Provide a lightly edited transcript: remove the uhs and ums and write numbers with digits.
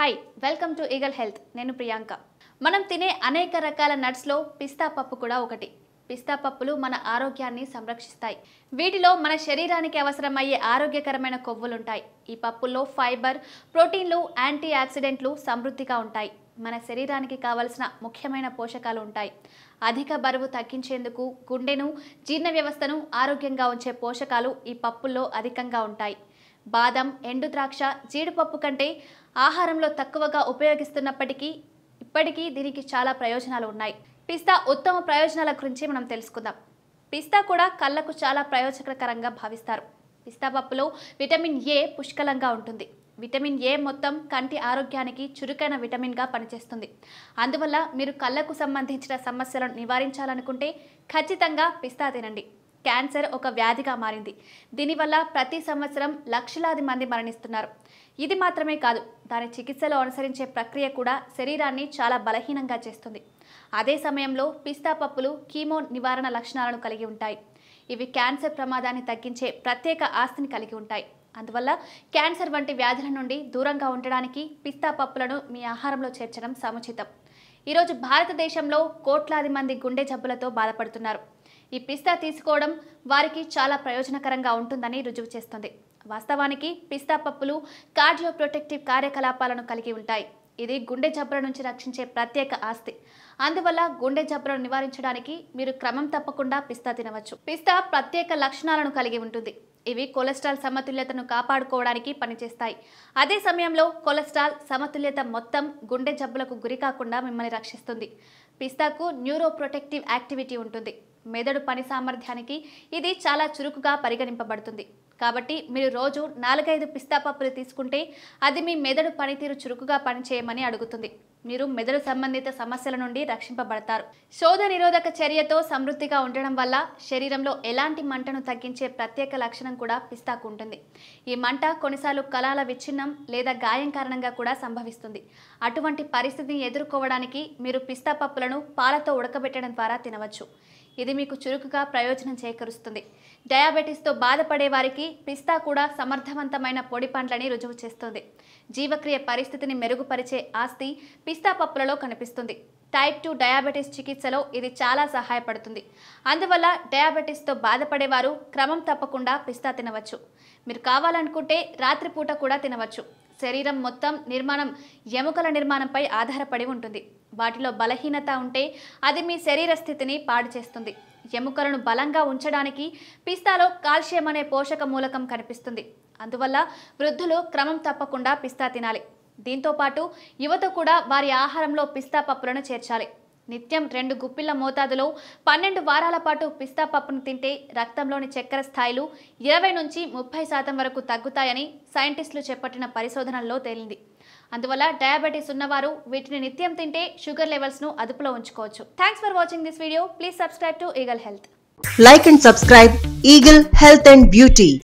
Hi welcome to eagle health. నేను ప్రియాంక. మనం తినే అనేక రకాల నట్స్లో పిస్తా పప్పు కూడా ఒకటి. పిస్తా పప్పులు మన ఆరోగ్యాన్ని సంరక్షిస్తాయి. వీటిలో మన శరీరానికి అవసరమయ్యే ఆరోగ్యకరమైన కొవ్వులుంటాయి. ఈ పప్పుల్లో ఫైబర్, ప్రోటీన్లు, యాంటీ ఆక్సిడెంట్లు సమృద్ధిగా ఉంటాయి. మన శరీరానికి కావలసిన ముఖ్యమైన పోషకాలు ఉంటాయి. అధిక బరువు తగ్గించేందుకు గుండెను, జీర్ణ వ్యవస్థను ఆరోగ్యంగా ఉంచే పోషకాలు ఈ పప్పుల్లో అధికంగా ఉంటాయి. బాదం, ఎండు ద్రాక్ష, జీడిపప్పు కంటే ఆహారంలో తక్కువగా ఉపయోగిస్తున్నప్పటికీ ఇప్పటికీ దీనికి చాలా ప్రయోజనాలు ఉన్నాయి. పిస్తా ఉత్తమ ప్రయోజనాల గురించి మనం తెలుసుకుందాం. పిస్తా కూడా కళ్ళకు చాలా ప్రయోజనకరంగా భావిస్తారు. పిస్తా పప్పులో విటమిన్ ఏ పుష్కలంగా ఉంటుంది. విటమిన్ ఏ మొత్తం కంటి ఆరోగ్యానికి చురుకైన విటమిన్గా పనిచేస్తుంది. అందువల్ల మీరు కళ్ళకు సంబంధించిన సమస్యలను నివారించాలనుకుంటే ఖచ్చితంగా పిస్తా తినండి. క్యాన్సర్ ఒక వ్యాధిగా మారింది. దీనివల్ల ప్రతి సంవత్సరం లక్షలాది మంది మరణిస్తున్నారు. ఇది మాత్రమే కాదు, దాని చికిత్సలో అనుసరించే ప్రక్రియ కూడా శరీరాన్ని చాలా బలహీనంగా చేస్తుంది. అదే సమయంలో పిస్తా పప్పులు కీమో నివారణ లక్షణాలను కలిగి ఉంటాయి. ఇవి క్యాన్సర్ ప్రమాదాన్ని తగ్గించే ప్రత్యేక ఆస్తిని కలిగి ఉంటాయి. అందువల్ల క్యాన్సర్ వంటి వ్యాధుల నుండి దూరంగా ఉండడానికి పిస్తా పప్పులను మీ ఆహారంలో చేర్చడం సముచితం. ఈరోజు భారతదేశంలో కోట్లాది మంది గుండె జబ్బులతో బాధపడుతున్నారు. ఈ పిస్తా తీసుకోవడం వారికి చాలా ప్రయోజనకరంగా ఉంటుందని రుజువు చేస్తుంది. వాస్తవానికి పిస్తా పప్పులు కార్డియో ప్రొటెక్టివ్ కార్యకలాపాలను కలిగి ఉంటాయి. ఇది గుండె జబ్బుల నుంచి రక్షించే ప్రత్యేక ఆస్తి. అందువల్ల గుండె జబ్బులను నివారించడానికి మీరు క్రమం తప్పకుండా పిస్తా తినవచ్చు. పిస్తా ప్రత్యేక లక్షణాలను కలిగి ఉంటుంది. ఇవి కొలెస్ట్రాల్ సమతుల్యతను కాపాడుకోవడానికి పనిచేస్తాయి. అదే సమయంలో కొలెస్ట్రాల్ సమతుల్యత మొత్తం గుండె జబ్బులకు గురి కాకుండా మిమ్మల్ని రక్షిస్తుంది. పిస్తాకు న్యూరో ప్రొటెక్టివ్ యాక్టివిటీ ఉంటుంది. మెదడు పని సామర్థ్యానికి ఇది చాలా చురుకుగా పరిగణింపబడుతుంది. కాబట్టి మీరు రోజు 4-5 పిస్తా పప్పులు తీసుకుంటే అది మీ మెదడు పనితీరు చురుకుగా పనిచేయమని అడుగుతుంది. మీరు మెదడు సంబంధిత సమస్యల నుండి రక్షింపబడతారు. శోధ నిరోధక చర్యతో సమృద్ధిగా ఉండడం వల్ల శరీరంలో ఎలాంటి మంటను తగ్గించే ప్రత్యేక లక్షణం కూడా పిస్తాకు ఉంటుంది. ఈ మంట కొన్నిసార్లు కణాల విచ్ఛిన్నం లేదా గాయం కారణంగా కూడా సంభవిస్తుంది. అటువంటి పరిస్థితిని ఎదుర్కోవడానికి మీరు పిస్తా పప్పులను పాలతో ఉడకబెట్టడం ద్వారా తినవచ్చు. ఇది మీకు చురుకుగా ప్రయోజనం చేకూరుస్తుంది. డయాబెటీస్తో బాధపడే వారికి పిస్తా కూడా సమర్థవంతమైన పొడి పండ్లని రుజువు చేస్తుంది. జీవక్రియ పరిస్థితిని మెరుగుపరిచే ఆస్తి పిస్తా పప్పులలో కనిపిస్తుంది. టైప్ 2 డయాబెటీస్ చికిత్సలో ఇది చాలా సహాయపడుతుంది. అందువల్ల డయాబెటీస్తో బాధపడేవారు క్రమం తప్పకుండా పిస్తా తినవచ్చు. మీరు కావాలనుకుంటే రాత్రిపూట కూడా తినవచ్చు. శరీరం మొత్తం నిర్మాణం ఎముకల నిర్మాణంపై ఆధారపడి ఉంటుంది. వాటిలో బలహీనత ఉంటే అది మీ శరీర స్థితిని పాడు చేస్తుంది. ఎముకలను బలంగా ఉంచడానికి పిస్తాలో కాల్షియం అనే పోషక మూలకం కనిపిస్తుంది. అందువల్ల వృద్ధులు క్రమం తప్పకుండా పిస్తా తినాలి. దీంతోపాటు యువత కూడా వారి ఆహారంలో పిస్తా పప్పులను చేర్చాలి. నిత్యం 2 గుప్పిళ్ల మోతాదులో 12 వారాల పాటు పిస్తా పప్పును తింటే రక్తంలోని చక్కెర స్థాయిలు 20 నుంచి 30% వరకు తగ్గుతాయని సైంటిస్టులు చేపట్టిన పరిశోధనల్లో తేలింది. అందువల్ల డయాబెటీస్ ఉన్నవారు వీటిని నిత్యం తింటే షుగర్ లెవెల్స్ను అదుపులో ఉంచుకోవచ్చు. Thanks for watching this video. Please subscribe to eagle health. Like and subscribe Eagle Health and Beauty.